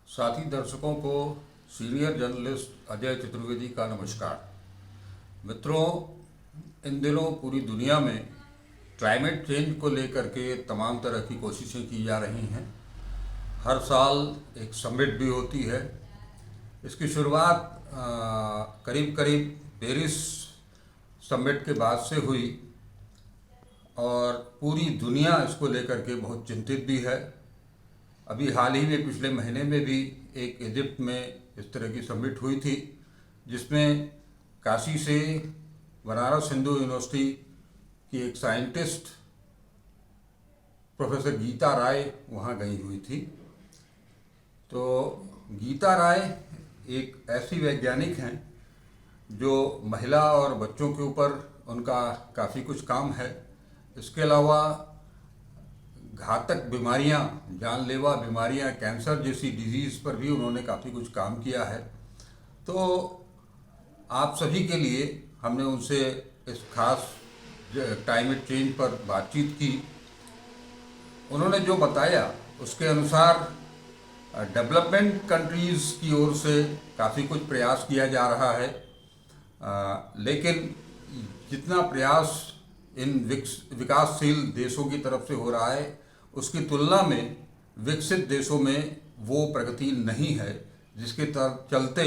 साथी दर्शकों को सीनियर जर्नलिस्ट अजय चतुर्वेदी का नमस्कार। मित्रों, इन दिनों पूरी दुनिया में क्लाइमेट चेंज को लेकर के तमाम तरह की कोशिशें की जा रही हैं। हर साल एक समिट भी होती है। इसकी शुरुआत करीब करीब पेरिस समिट के बाद से हुई और पूरी दुनिया इसको लेकर के बहुत चिंतित भी है। अभी हाल ही में पिछले महीने में भी एक इजिप्ट में इस तरह की समिट हुई थी, जिसमें काशी से बनारस हिंदू यूनिवर्सिटी की एक साइंटिस्ट प्रोफेसर गीता राय वहाँ गई हुई थी। तो गीता राय एक ऐसी वैज्ञानिक हैं जो महिला और बच्चों के ऊपर उनका काफ़ी कुछ काम है। इसके अलावा घातक बीमारियां, जानलेवा बीमारियां, कैंसर जैसी डिजीज़ पर भी उन्होंने काफ़ी कुछ काम किया है। तो आप सभी के लिए हमने उनसे इस खास क्लाइमेट चेंज पर बातचीत की। उन्होंने जो बताया उसके अनुसार डेवलपमेंट कंट्रीज़ की ओर से काफ़ी कुछ प्रयास किया जा रहा है, लेकिन जितना प्रयास इन विकासशील देशों की तरफ से हो रहा है उसकी तुलना में विकसित देशों में वो प्रगति नहीं है, जिसके चलते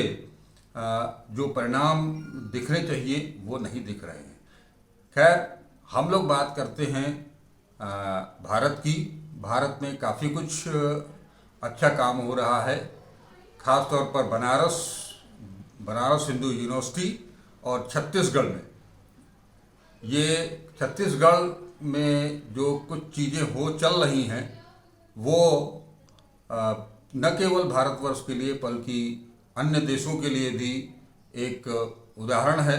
जो परिणाम दिखने चाहिए वो नहीं दिख रहे हैं। खैर, हम लोग बात करते हैं भारत की। भारत में काफ़ी कुछ अच्छा काम हो रहा है, ख़ास तौर पर बनारस हिंदू यूनिवर्सिटी और छत्तीसगढ़ में। ये छत्तीसगढ़ में जो कुछ चीज़ें चल रही हैं वो न केवल भारतवर्ष के लिए बल्कि अन्य देशों के लिए भी एक उदाहरण है।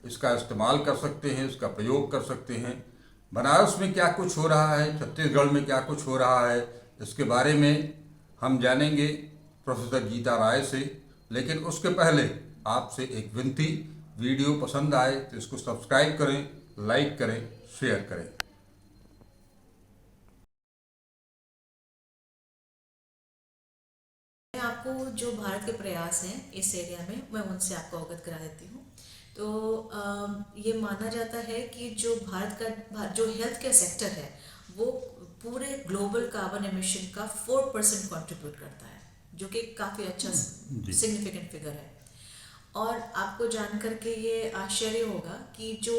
इसका इस्तेमाल कर सकते हैं, इसका प्रयोग कर सकते हैं। बनारस में क्या कुछ हो रहा है, छत्तीसगढ़ में क्या कुछ हो रहा है, इसके बारे में हम जानेंगे प्रोफेसर गीता राय से। लेकिन उसके पहले आपसे एक विनती, वीडियो पसंद आए तो इसको सब्सक्राइब करें, लाइक करें, शेयर करें। मैं आपको जो भारत के प्रयास हैं इस एरिया में मैं उनसे आपको अवगत करा देती हूँ। तो ये माना जाता है कि जो भारत का जो हेल्थ केयर सेक्टर है वो पूरे ग्लोबल कार्बन एमिशन का 4% कंट्रीब्यूट करता है, जो कि काफ़ी अच्छा जी। सिग्निफिकेंट फिगर है। और आपको जान करके ये आश्चर्य होगा कि जो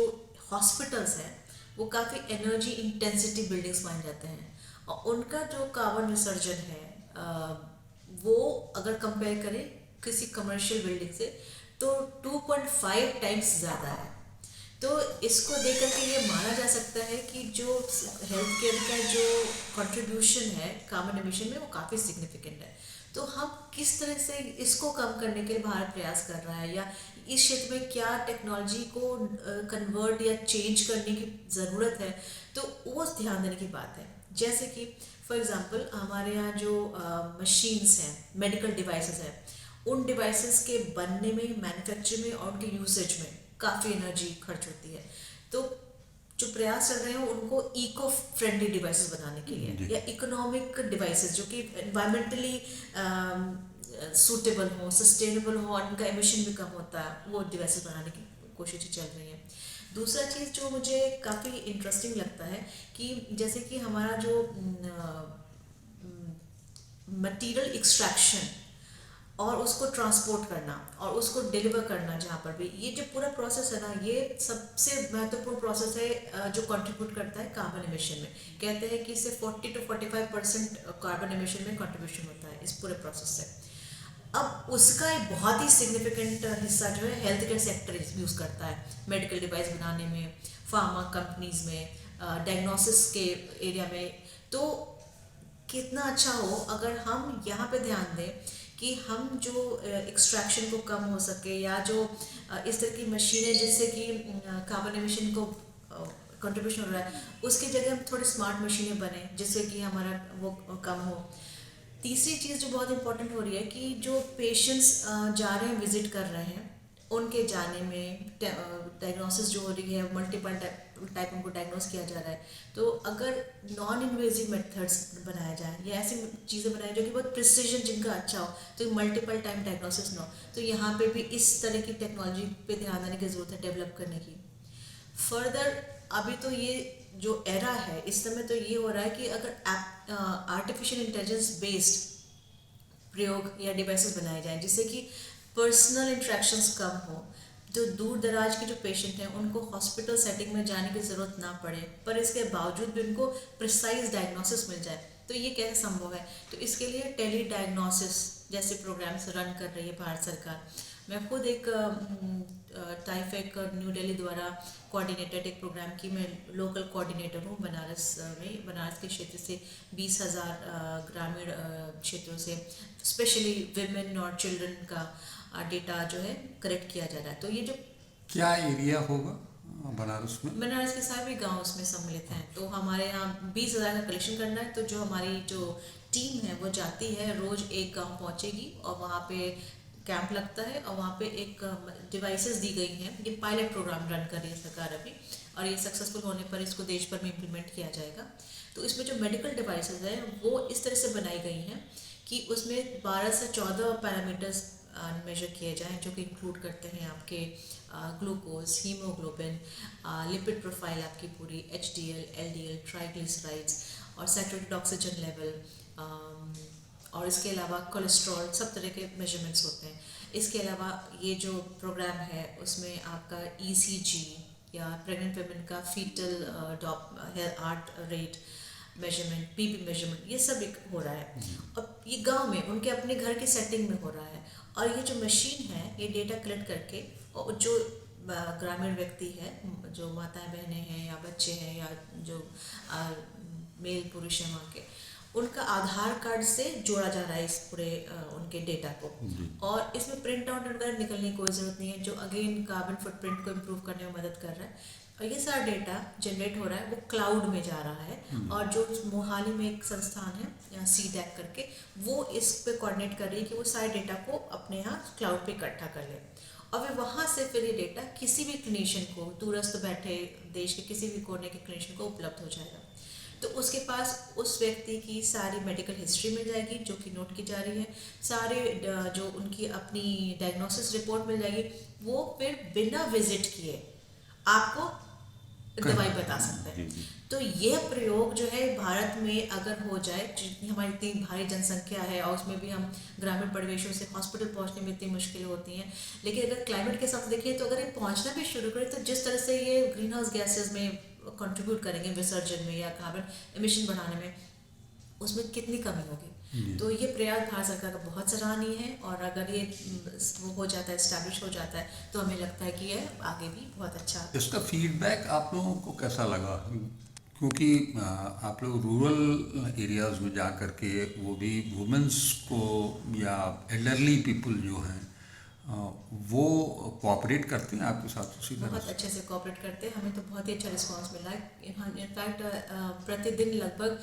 हॉस्पिटल्स हैं वो काफ़ी एनर्जी इंटेंसिटी बिल्डिंग्स माने जाते हैं, और उनका जो कार्बन विसर्जन है वो अगर कंपेयर करें किसी कमर्शियल बिल्डिंग से तो 2.5 टाइम्स ज़्यादा है। तो इसको देख करके ये माना जा सकता है कि जो हेल्थ केयर का जो कंट्रीब्यूशन है कार्बन एमिशन में वो काफ़ी सिग्निफिकेंट है। तो हम किस तरह से इसको कम करने के लिए भारत प्रयास कर रहा है, या इस क्षेत्र में क्या टेक्नोलॉजी को कन्वर्ट या चेंज करने की ज़रूरत है, तो वो ध्यान देने की बात है। जैसे कि फॉर एग्जांपल हमारे यहाँ जो मशीन्स हैं, मेडिकल डिवाइसेस हैं, उन डिवाइसेस के बनने में, मैन्युफैक्चर में और उनके यूसेज में काफ़ी एनर्जी खर्च होती है। तो जो प्रयास चल रहे हैं उनको इको फ्रेंडली डिवाइसेस बनाने के लिए या इकोनॉमिक डिवाइसेस जो कि एनवायरमेंटली सूटेबल हो, सस्टेनेबल हो और उनका एमिशन भी कम होता है, वो डिवाइसेस बनाने की कोशिशें चल रही हैं। दूसरा चीज़ जो मुझे काफ़ी इंटरेस्टिंग लगता है कि जैसे कि हमारा जो मटेरियल एक्सट्रैक्शन और उसको ट्रांसपोर्ट करना और उसको डिलीवर करना, जहाँ पर भी ये जो पूरा प्रोसेस है ना, ये सबसे महत्वपूर्ण प्रोसेस है जो कंट्रीब्यूट करता है कार्बन एमिशन में। कहते हैं कि इससे 40 to 45% कार्बन एमिशन में कंट्रीब्यूशन होता है इस पूरे प्रोसेस से। अब उसका एक बहुत ही सिग्निफिकेंट हिस्सा जो है हेल्थ केयर सेक्टर यूज़ करता है, मेडिकल डिवाइस बनाने में, फार्मा कंपनीज में, डायग्नोसिस के एरिया में। तो कितना अच्छा हो अगर हम यहाँ पे ध्यान दें कि हम जो एक्सट्रैक्शन को कम हो सके, या जो इस तरह की मशीनें जिससे कि कार्बन एमिशन को कंट्रीब्यूशन हो रहा है उसकी जगह हम थोड़ी स्मार्ट मशीनें बने जिससे कि हमारा वो कम हो। तीसरी चीज़ जो बहुत इंपॉर्टेंट हो रही है कि जो पेशेंट्स जा रहे हैं, विजिट कर रहे हैं, उनके जाने में डायग्नोसिस जो हो रही है मल्टीपल टाइप उनको डायग्नोस किया जा रहा है। तो अगर नॉन इन्वेजिव मेथड्स बनाया जाए या ऐसी चीज़ें बनाई जो कि बहुत प्रिसीजन जिनका अच्छा हो, तो मल्टीपल टाइम डायग्नोसिस ना हो, तो यहाँ पे भी इस तरह की टेक्नोलॉजी पे ध्यान देने की ज़रूरत है डेवलप करने की। फर्दर अभी तो ये जो एरा है इस समय तो ये हो रहा है कि अगर आर्टिफिशियल इंटेलिजेंस बेस्ड प्रयोग या डिवाइसेस बनाए जाएं जिससे कि पर्सनल इंट्रैक्शंस कम हो, जो दूर दराज के जो पेशेंट हैं उनको हॉस्पिटल सेटिंग में जाने की ज़रूरत ना पड़े, पर इसके बावजूद भी उनको प्रिसाइज डायग्नोसिस मिल जाए, तो ये कैसे संभव है? तो इसके लिए टेली डायग्नोसिस जैसे प्रोग्राम्स रन कर रही है भारत सरकार। मैं खुद एक टाइफेक न्यू दिल्ली द्वारा कोऑर्डिनेटेड एक प्रोग्राम की मैं लोकल कोऑर्डिनेटर हूँ बनारस में। बनारस के क्षेत्र से 20,000 ग्रामीण क्षेत्रों से स्पेशली विमेन और चिल्ड्रन का डेटा जो है कलेक्ट किया जा रहा है। तो ये जो क्या एरिया होगा बनारस में? बनारस के सभी गांव उसमें सम्मिलित हैं। तो हमारे यहाँ 20,000 का कलेक्शन करना है। तो जो हमारी जो टीम है वो जाती है, रोज़ एक गांव पहुँचेगी और वहाँ पे कैंप लगता है और वहाँ पे एक डिवाइसेस दी गई हैं। ये पायलट प्रोग्राम रन कर रही है सरकार अभी, और ये सक्सेसफुल होने पर इसको देश भर में इम्प्लीमेंट किया जाएगा। तो इसमें जो मेडिकल डिवाइसेस हैं वो इस तरह से बनाई गई हैं कि उसमें 12 से 14 पैरामीटर्स मेजर किए जाएँ, जो कि इंक्लूड करते हैं आपके ग्लूकोज, हीमोग्लोबिन, लिपिड प्रोफाइल आपकी पूरी, HDL, LDL, ट्राइग्लिसराइड्स और सैचुरेटेड ऑक्सीजन लेवल, और इसके अलावा कोलेस्ट्रॉल, सब तरह के मेजरमेंट्स होते हैं। इसके अलावा ये जो प्रोग्राम है उसमें आपका ECG या प्रेग्नेंट वुमेन का foetal heart rate measurement, BP measurement, ये सब एक हो रहा है। और ये गांव में उनके अपने घर की सेटिंग में हो रहा है। और ये जो मशीन है ये डेटा कलेक्ट करके, और जो ग्रामीण व्यक्ति है, जो माताएं बहनें हैं या बच्चे हैं या जो मेल पुरुष हैं वहाँ के, उनका आधार कार्ड से जोड़ा जा रहा है इस पूरे उनके डेटा को। और इसमें प्रिंट आउट वगैरह निकलने की कोई ज़रूरत नहीं है, जो अगेन कार्बन फुटप्रिंट को इम्प्रूव करने में मदद कर रहा है। और ये सारा डेटा जनरेट हो रहा है वो क्लाउड में जा रहा है। और जो मोहाली में एक संस्थान है CDAC करके, वो इस पे कोऑर्डिनेट कर रही है कि वो सारे डेटा को अपने यहाँ क्लाउड पे इकट्ठा कर ले, और वे वहाँ से फिर ये डेटा किसी भी क्लिनिशियन को, दूरस्थ बैठे देश के किसी भी कोने के क्लिनिशियन को उपलब्ध हो जाएगा। तो उसके पास उस व्यक्ति की सारी मेडिकल हिस्ट्री मिल जाएगी जो कि नोट की जा रही है, सारे जो उनकी अपनी डायग्नोसिस रिपोर्ट मिल जाएगी। वो फिर बिना विजिट किए आपको दवाई बता सकते हैं। तो यह प्रयोग जो है भारत में अगर हो जाए, जितनी हमारी इतनी भारी जनसंख्या है और उसमें भी हम ग्रामीण परिवेशों से हॉस्पिटल पहुंचने में इतनी मुश्किलें होती हैं, लेकिन अगर क्लाइमेट के साथ देखें तो अगर ये पहुंचना भी शुरू करें तो जिस तरह से ये ग्रीन हाउस गैसेज में कंट्रीब्यूट करेंगे विसर्जन में या कार्बन एमिशन बढ़ाने में, उसमें कितनी कमी होगी। तो ये प्रयास भारत सरकार का बहुत सराहनीय है, और अगर ये वो हो जाता है, एस्टैब्लिश हो जाता है, तो हमें लगता है कि ये आगे भी बहुत अच्छा। इसका फीडबैक आप लोगों को कैसा लगा? क्योंकि आप लोग रूरल एरियाज में जा कर के वो भी वुमेंस को या एल्डरली पीपल जो हैं वो कोऑपरेट करते हैं आपके साथ उसी तरह? बहुत अच्छे से कोऑपरेट करते हैं। हमें तो बहुत ही अच्छा रिस्पांस मिला है। इनफैक्ट प्रतिदिन लगभग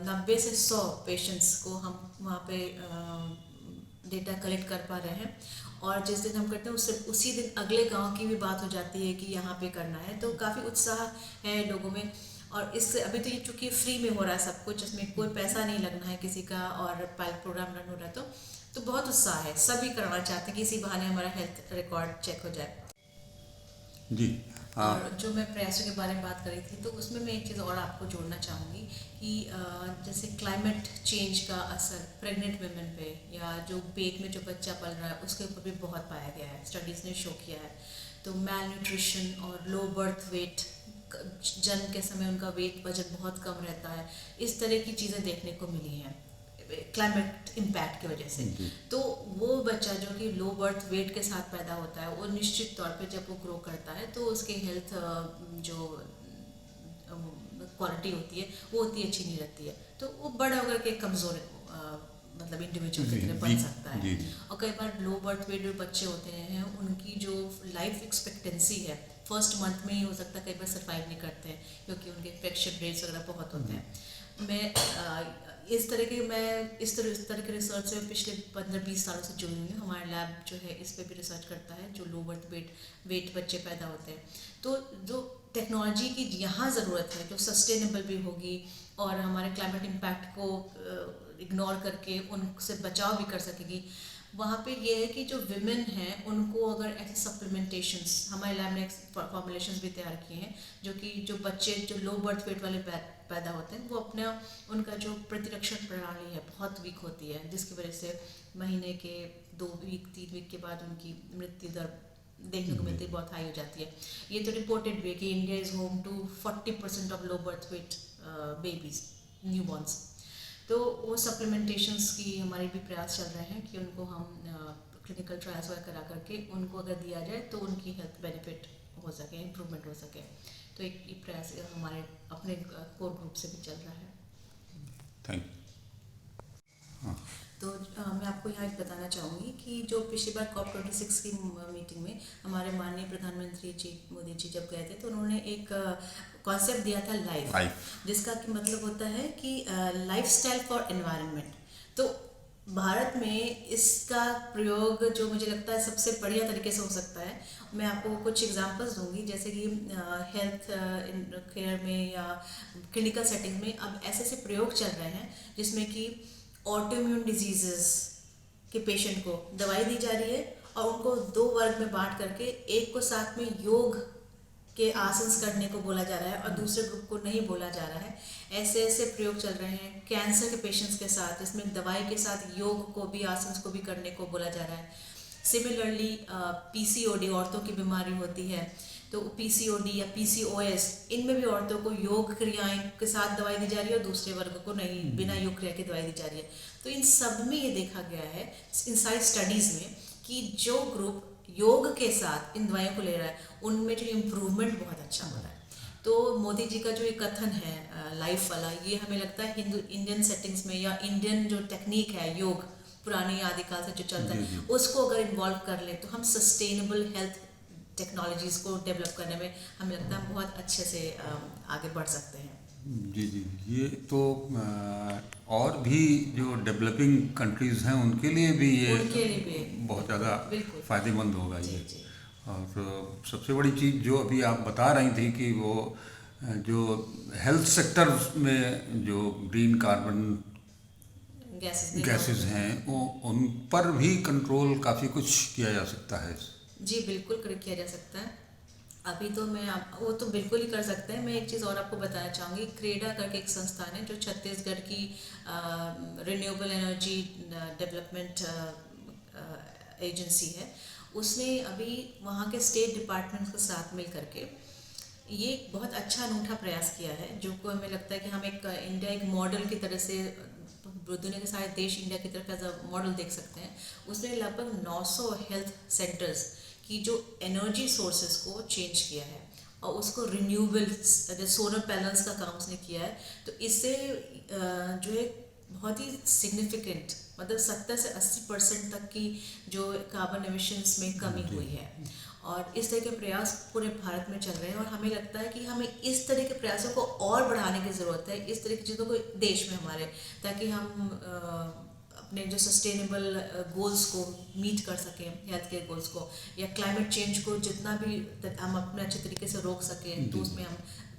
90 से 100 पेशेंट्स को हम वहाँ पे डेटा कलेक्ट कर पा रहे हैं, और जिस दिन हम करते हैं उससे उसी दिन अगले गांव की भी बात हो जाती है कि यहाँ पे करना है। तो काफ़ी उत्साह है लोगों में। और इससे अभी तो ये चूँकि फ्री में हो रहा है सब कुछ, इसमें कोई पैसा नहीं लगना है किसी का, और पायलट प्रोग्राम रन हो रहा है, तो बहुत उत्साह है। सभी करना चाहते हैं कि इसी बहाने हमारा हेल्थ रिकॉर्ड चेक हो जाए। जी। और जो मैं प्रयासों के बारे में बात कर रही थी, तो उसमें मैं एक चीज़ और आपको जोड़ना चाहूँगी कि जैसे क्लाइमेट चेंज का असर प्रेग्नेंट वुमेन पे या जो पेट में जो बच्चा पल रहा है उसके ऊपर भी बहुत पाया गया है, स्टडीज़ ने शो किया है। तो मैल न्यूट्रिशन और लो बर्थ वेट, जन्म के समय उनका वेट वजन बहुत कम रहता है, इस तरह की चीज़ें देखने को मिली हैं क्लाइमेट इम्पैक्ट की वजह से। तो वो बच्चा जो कि लो बर्थ वेट के साथ पैदा होता है, वो निश्चित तौर पे जब वो ग्रो करता है तो उसकी हेल्थ जो क्वालिटी होती है वो उतनी अच्छी नहीं रहती है। तो वो बड़ा होकर के कमज़ोर मतलब इंडिविजुअल की तरह बन सकता है। और कई बार लो बर्थ वेट जो बच्चे होते हैं उनकी जो लाइफ एक्सपेक्टेंसी है फर्स्ट मंथ में ही हो सकता है, कई बार सर्वाइव नहीं करते हैं क्योंकि उनके इन्फेक्शन रेट्स वगैरह बहुत होते हैं। मैं इस तरह के रिसर्च से पिछले 15-20 सालों से जुड़ी हुई हूँ। हमारा लैब जो है इस पे भी रिसर्च करता है, जो लो बर्थ वेट बच्चे पैदा होते हैं। तो जो टेक्नोलॉजी की यहाँ ज़रूरत है, जो सस्टेनेबल भी होगी और हमारे क्लाइमेट इम्पैक्ट को इग्नोर करके उनसे बचाव भी कर सकेगी, वहाँ पे ये है कि जो विमेन हैं उनको अगर ऐसे सप्लीमेंटेशंस, हमारे लैब ने फॉर्मुलेशंस भी तैयार किए हैं जो कि जो बच्चे जो लो बर्थ वेट वाले पैदा होते हैं वो अपना उनका जो प्रतिरक्षण प्रणाली है बहुत वीक होती है, जिसकी वजह से महीने के 2 वीक 3 वीक के बाद उनकी मृत्यु दर देखने को मिलती है, बहुत हाई हो जाती है। ये तो रिपोर्टेड भी है कि India is home to 40% of low birth weight babies, newborns. तो वो सप्लीमेंटेशंस की हमारे भी प्रयास चल रहे हैं कि उनको हम क्लिनिकल ट्रायल्स वगैरह करा करके उनको अगर दिया जाए तो उनकी हेल्थ बेनिफिट हो सके, इम्प्रूवमेंट हो सके। तो एक प्रयास हमारे अपने कोर ग्रुप से भी चल रहा है। Thank you. तो मैं आपको यहाँ एक बताना चाहूँगी कि जो पिछली बार COP26 की मीटिंग में हमारे माननीय प्रधानमंत्री जी मोदी जी जब गए थे तो उन्होंने एक कॉन्सेप्ट दिया था लाइफ, जिसका कि मतलब होता है कि लाइफस्टाइल फॉर एनवायरनमेंट। तो भारत में इसका प्रयोग जो मुझे लगता है सबसे बढ़िया तरीके से हो सकता है। मैं आपको कुछ एग्जांपल्स दूंगी, जैसे कि हेल्थ केयर में या क्लिनिकल सेटिंग में अब ऐसे ऐसे प्रयोग चल रहे हैं जिसमें कि ऑटोइम्यून डिजीजेस के पेशेंट को दवाई दी जा रही है और उनको 2 वर्ग में बांट करके एक को साथ में योग के आसन करने को बोला जा रहा है और दूसरे ग्रुप को नहीं बोला जा रहा है। ऐसे ऐसे प्रयोग चल रहे हैं कैंसर के पेशेंट्स के साथ, जिसमें दवाई के साथ योग को भी, आसन को भी करने को बोला जा रहा है। सिमिलरली PCOD औरतों की बीमारी होती है, तो PCOD या PCOS, इनमें भी औरतों को योग क्रियाएं के साथ दवाई दी जा रही है और दूसरे वर्ग को नहीं, बिना योग क्रिया की दवाई दी जा रही है। तो इन सब में ये देखा गया है इन सारी स्टडीज़ में कि जो ग्रुप योग के साथ इन दवाइयों को ले रहा है उनमें जो इम्प्रूवमेंट बहुत अच्छा हो रहा है। तो मोदी जी का जो ये कथन है लाइफ वाला, ये हमें लगता है इंडियन सेटिंग्स में या इंडियन जो टेक्निक है योग पुरानी आदिकाल से जो चलता है उसको अगर इन्वॉल्व कर ले तो हम सस्टेनेबल हेल्थ टेक्नोलॉजीज़ को डेवलप करने में हमें लगता है हम बहुत अच्छे से आगे बढ़ सकते हैं। जी जी, ये तो और भी जो डेवलपिंग कंट्रीज़ हैं उनके लिए भी ये बहुत ज़्यादा फ़ायदेमंद होगा ये। और सबसे बड़ी चीज़ जो अभी आप बता रही थी कि वो जो हेल्थ सेक्टर में जो ग्रीन कार्बन गैसेस हैं वो उन पर भी कंट्रोल काफ़ी कुछ किया जा सकता है। जी बिल्कुल किया जा सकता है। अभी तो वो तो बिल्कुल ही कर सकते हैं। मैं एक चीज़ और आपको बताना चाहूँगी, क्रेडा करके एक संस्थान है जो छत्तीसगढ़ की रिन्यूएबल एनर्जी डेवलपमेंट एजेंसी है। उसने अभी वहाँ के स्टेट डिपार्टमेंट के साथ मिल करके ये एक बहुत अच्छा अनूठा प्रयास किया है, जो को हमें लगता है कि हम इंडिया एक मॉडल की तरह से, दुनिया के सारे देश इंडिया की तरफ एज अ मॉडल देख सकते हैं। उसने लगभग 900 हेल्थ सेंटर्स की जो एनर्जी सोर्सेज को चेंज किया है और उसको रिन्यूएबल सोलर पैनल्स का काम उसने किया है। तो इससे जो है बहुत ही सिग्निफिकेंट, मतलब 70 से 80% तक की जो कार्बन एमिशंस में कमी हुई है। और इस तरह के प्रयास पूरे भारत में चल रहे हैं और हमें लगता है कि हमें इस तरह के प्रयासों को और बढ़ाने की ज़रूरत है, इस तरह की चीज़ों को देश में हमारे, ताकि हम अपने जो सस्टेनेबल गोल्स को मीट कर सकें, हेल्थ केयर गोल्स को या क्लाइमेट चेंज को जितना भी हम अपने अच्छे तरीके से रोक सकें तो उसमें हम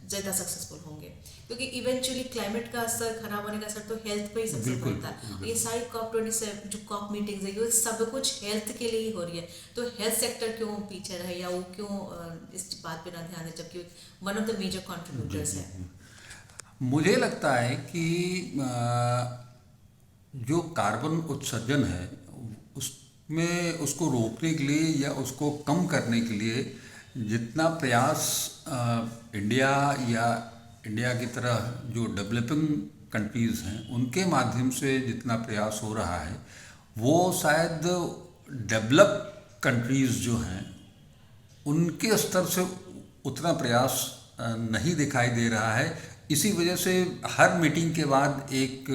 ज़्यादा सक्सेसफुल होंगे। क्योंकि इवेंचुअली क्लाइमेट का असर, खराब होने का असर तो हेल्थ पे ही सबसे पड़ता है। ये सारी COP27 जो COP मीटिंग्स है ये सब कुछ हेल्थ के लिए ही हो रही है। तो हेल्थ सेक्टर क्यों पीछे रहे या वो क्यों इस बात पे ना ध्यान दे, जबकि one of the major contributors है। मुझे लगता है कि जो कार्बन उत्सर्जन है उसमें उसको रोकने के लिए या उसको कम करने के लिए जितना प्रयास इंडिया की तरह जो डेवलपिंग कंट्रीज़ हैं उनके माध्यम से जितना प्रयास हो रहा है वो शायद डेवलप कंट्रीज़ जो हैं उनके स्तर से उतना प्रयास नहीं दिखाई दे रहा है। इसी वजह से हर मीटिंग के बाद एक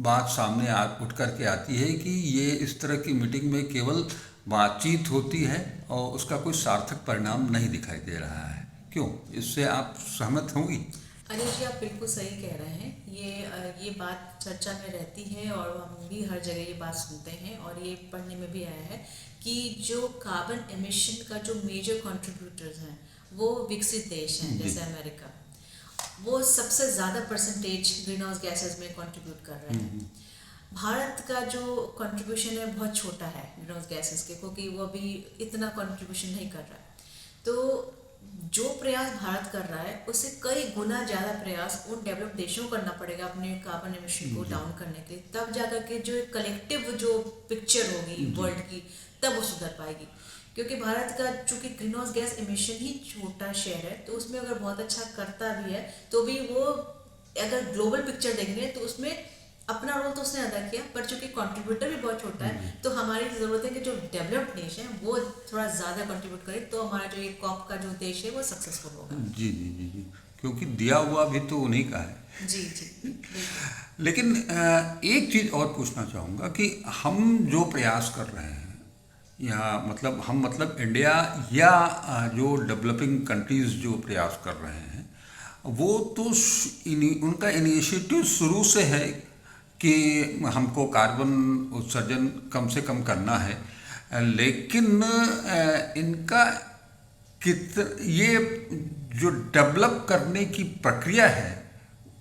बात सामने उठ कर के आती है कि ये इस तरह की मीटिंग में केवल बातचीत होती है और उसका कोई सार्थक परिणाम नहीं दिखाई दे रहा है। क्यों, इससे आप सहमत होंगी? अनिल जी, आप बिल्कुल सही कह रहे हैं। ये बात चर्चा में रहती है और हम भी हर जगह ये बात सुनते हैं और ये पढ़ने में भी आया है कि जो कार्बन एमिशन का जो मेजर कंट्रीब्यूटर्स हैं वो विकसित देश हैं, जी। जैसे अमेरिका। वो सबसे ज़्यादा परसेंटेज ग्रीन हाउस गैसेज में कंट्रीब्यूट कर रहे हैं। भारत का जो कंट्रीब्यूशन है बहुत छोटा है ग्रीन हाउस गैसेज के, क्योंकि वो अभी इतना कंट्रीब्यूशन नहीं कर रहा है। तो जो प्रयास भारत कर रहा है उससे कई गुना ज़्यादा प्रयास उन डेवलप्ड देशों को करना पड़ेगा अपने कार्बन एमिशन को डाउन करने के लिए, तब जाकर के जो कलेक्टिव जो पिक्चर होगी वर्ल्ड की, तब वो सुधर पाएगी। क्योंकि भारत का चूंकि ग्रीन हाउस गैस एमिशन ही छोटा शेयर है, तो उसमें अगर बहुत अच्छा करता भी है तो भी वो, अगर ग्लोबल पिक्चर देखेंगे तो उसमें अपना रोल तो उसने अदा किया, पर चूंकि कंट्रीब्यूटर भी बहुत छोटा है, तो हमारी ज़रूरत है कि जो डेवलप्ड देश है वो थोड़ा ज़्यादा कंट्रीब्यूट करे, तो हमारा जो ये कॉप का जो देश है वो सक्सेसफुल होगा। जी जी जी जी, क्योंकि दिया हुआ भी तो उन्हीं का है। जी जी बिल्कुल। लेकिन एक चीज़ और पूछना चाहूँगा कि हम जो प्रयास कर रहे हैं, या मतलब इंडिया या जो डेवलपिंग कंट्रीज़ जो प्रयास कर रहे हैं, वो तो उनका इनिशिएटिव शुरू से है कि हमको कार्बन उत्सर्जन कम से कम करना है। लेकिन इनका ये जो डेवलप करने की प्रक्रिया है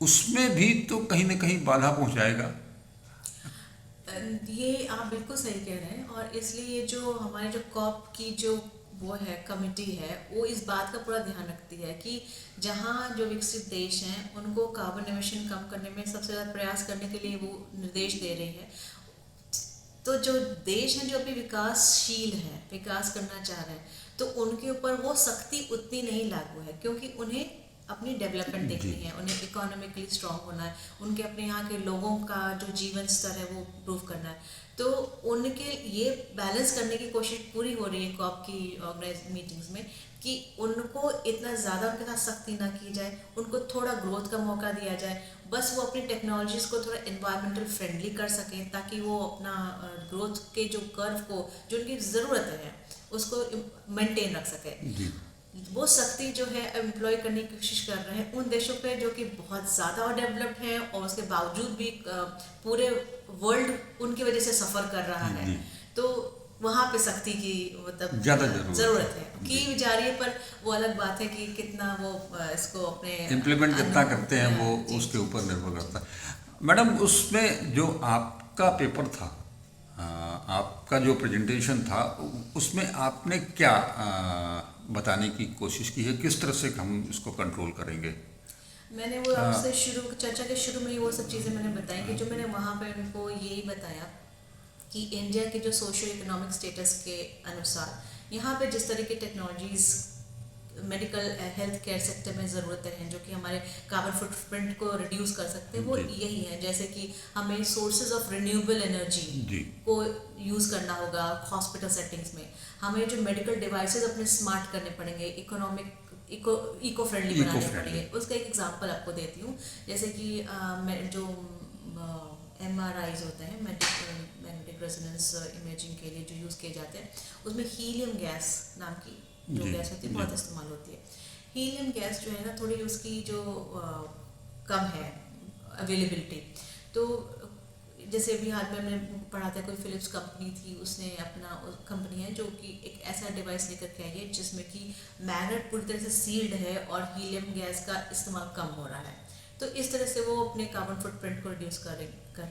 उसमें भी तो कहीं ना कहीं बाधा पहुंचाएगा। ये आप बिल्कुल सही कह रहे हैं, और इसलिए जो हमारे जो कॉप की जो वो है कमिटी है, वो इस बात का पूरा ध्यान रखती है कि जहाँ जो विकसित देश हैं उनको कार्बन एमिशन कम करने में सबसे ज़्यादा प्रयास करने के लिए वो निर्देश दे रही है। तो जो देश हैं जो अभी विकासशील हैं, विकास करना चाह रहे हैं, तो उनके ऊपर वो सख्ती उतनी नहीं लागू है, क्योंकि उन्हें अपनी डेवलपमेंट देखनी है, उन्हें इकोनॉमिकली स्ट्रांग होना है, उनके अपने यहाँ के लोगों का जो जीवन स्तर है वो इम्प्रूव करना है। तो उनके ये बैलेंस करने की कोशिश पूरी हो रही है कॉप की ऑर्गेनाइज मीटिंग्स में, कि उनको इतना ज़्यादा उनके साथ सख्ती ना की जाए, उनको थोड़ा ग्रोथ का मौका दिया जाए, बस वो अपनी टेक्नोलॉजीज़ को थोड़ा इन्वायरमेंटल फ्रेंडली कर सकें, ताकि वो अपना ग्रोथ के जो कर्व को, जो उनकी ज़रूरत है उसको मेंटेन रख सके। वो सख्ती जो है एम्प्लॉय करने की कोशिश कर रहे हैं उन देशों पे जो कि बहुत ज़्यादा डेवलप्ड हैं, और उसके बावजूद भी पूरे वर्ल्ड उनकी वजह से सफ़र कर रहा है। तो वहाँ पे सख्ती की मतलब ज़्यादा ज़रूरत है, की जा रही है, पर वो अलग बात है कि कितना वो इसको अपने इम्प्लीमेंट कितना करते हैं वो उसके ऊपर निर्भर करता है। मैडम, उसमें जो आपका पेपर था, आपका जो प्रेजेंटेशन था, उसमें आपने क्या बताने की कोशिश की है, किस तरह से हम इसको कंट्रोल करेंगे? मैंने वो आपसे चर्चा के शुरू में ही वो सब चीज़ें मैंने बताई कि जो मैंने वहाँ पे उनको यही बताया कि इंडिया के जो सोशो इकोनॉमिक स्टेटस के अनुसार यहाँ पे जिस तरह की technologies medical health care sector में ज़रूरतें हैं जो कि हमारे कार्बन फुटप्रिंट को रिड्यूस कर सकते हैं, वो यही है। जैसे कि हमें सोर्सेज ऑफ रिन्यूएबल एनर्जी को यूज़ करना होगा हॉस्पिटल सेटिंग्स में, हमें जो मेडिकल डिवाइसेस अपने स्मार्ट करने पड़ेंगे, इको फ्रेंडली बनाने पड़ेंगे। उसका एक एग्जांपल आपको देती हूँ। जैसे कि जो MRIs होते हैं, मैग्नेटिक रेजोनेंस इमेजिंग के लिए जो यूज़ किए जाते हैं, उसमें हीलियम गैस नाम की जो गैस होती है बहुत इस्तेमाल होती है। हीलियम गैस जो है ना, थोड़ी उसकी जो कम है अवेलेबिलिटी। तो जैसे अभी हाल में हमने पढ़ा था, कोई फिलिप्स कंपनी थी, उसने अपना कंपनी है जो कि एक ऐसा डिवाइस लेकर के आई है जिसमें कि मैग्नेट पूरी तरह से सील्ड है और हीलियम गैस का इस्तेमाल कम हो रहा है। तो इस तरह से वो अपने कार्बन फुटप्रिंट को रिड्यूस कर रही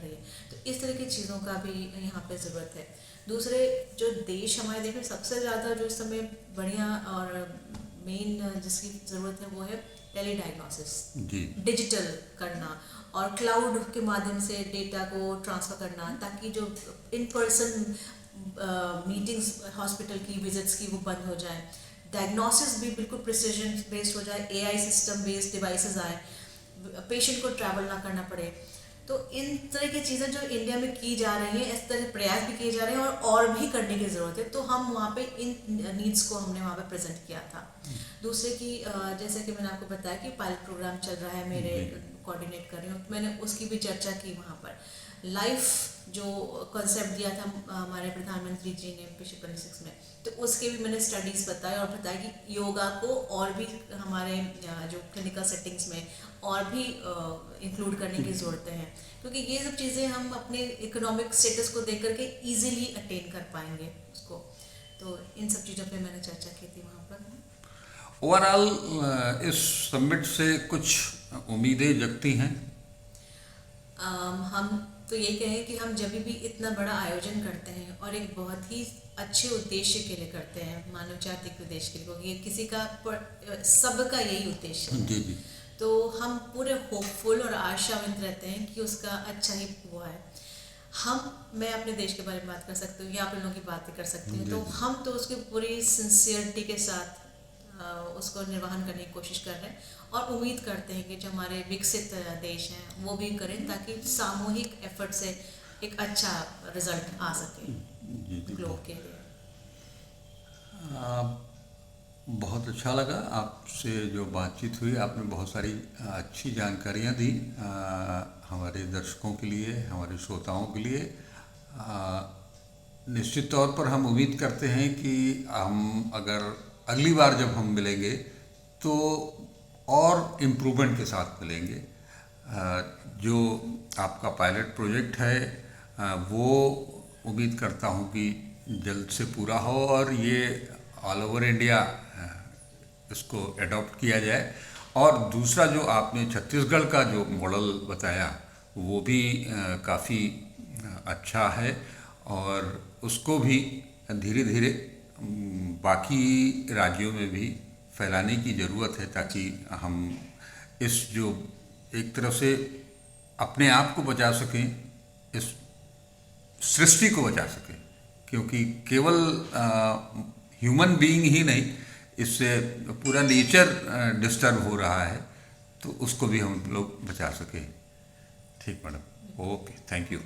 है। तो इस तरह की चीज़ों का भी यहाँ पे ज़रूरत है। दूसरे जो देश, हमारे देश में सबसे ज़्यादा जो इस समय बढ़िया और मेन जिसकी ज़रूरत है वो है टेली डायग्नोसिस, डिजिटल करना और क्लाउड के माध्यम से डेटा को ट्रांसफ़र करना, ताकि जो इन पर्सन मीटिंग्स हॉस्पिटल की विजिट्स की वो बंद हो जाए, डायग्नोसिस भी बिल्कुल प्रिसीजन बेस्ड हो जाए, AI सिस्टम बेस्ड डिवाइसेस आए, पेशेंट को ट्रैवल ना करना पड़े। तो इन तरह की चीज़ें जो इंडिया में की जा रही हैं, इस तरह प्रयास भी किए जा रहे हैं और भी करने की ज़रूरत है। तो हम वहाँ पे इन नीड्स को हमने वहाँ पे प्रेजेंट किया था। दूसरे की जैसे कि मैंने आपको बताया कि पायलट प्रोग्राम चल रहा है, मेरे कोऑर्डिनेट कर रही हूँ, मैंने उसकी भी चर्चा की वहाँ पर। लाइफ जो कॉन्सेप्ट दिया था हमारे प्रधानमंत्री जी ने विजन 26 में, तो उसके भी मैंने स्टडीज़ बताए और बताया कि योगा को और भी हमारे जो क्लिनिकल सेटिंग्स में और भी इंक्लूड करने की ज़रूरत है, क्योंकि ये सब चीज़ें हम अपने इकोनॉमिक स्टेटस को देख करके ईजिली अटेन कर पाएंगे उसको। तो इन सब चीज़ों पे मैंने चर्चा की थी वहाँ पर। ओवरऑल इस समिट से कुछ उम्मीदें जगती हैं? हम तो ये कहें कि हम जब भी इतना बड़ा आयोजन करते हैं और एक बहुत ही अच्छे उद्देश्य के लिए करते हैं, मानव जाति के उद्देश्य के लिए, क्योंकि ये किसी का सबका यही उद्देश्य है, जी जी। तो हम पूरे होपफुल और आशावान रहते हैं कि उसका अच्छा ही हुआ है। मैं अपने देश के बारे में बात कर सकती हूँ या आप लोगों की बातें कर सकती हूँ, तो हम तो उसकी पूरी सिंसियरिटी के साथ उसको निर्वहन करने की कोशिश कर रहे हैं और उम्मीद करते हैं कि जो हमारे विकसित देश हैं वो भी करें, ताकि सामूहिक एफर्ट से एक अच्छा रिजल्ट आ सके ग्लोब के लिए। बहुत अच्छा लगा आपसे जो बातचीत हुई, आपने बहुत सारी अच्छी जानकारियाँ दी हमारे दर्शकों के लिए, हमारे श्रोताओं के लिए। निश्चित तौर पर हम उम्मीद करते हैं कि हम अगर अगली बार जब हम मिलेंगे तो और इम्प्रूवमेंट के साथ मिलेंगे। जो आपका पायलट प्रोजेक्ट है वो उम्मीद करता हूँ कि जल्द से पूरा हो और ये ऑल ओवर इंडिया इसको एडॉप्ट किया जाए। और दूसरा जो आपने छत्तीसगढ़ का जो मॉडल बताया वो भी काफ़ी अच्छा है और उसको भी धीरे धीरे बाकी राज्यों में भी फैलाने की ज़रूरत है, ताकि हम इस जो एक तरफ से अपने आप को बचा सकें, इस सृष्टि को बचा सकें, क्योंकि केवल ह्यूमन बीइंग ही नहीं, इससे पूरा नेचर डिस्टर्ब हो रहा है, तो उसको भी हम लोग बचा सकें। ठीक मैडम, ओके, थैंक यू।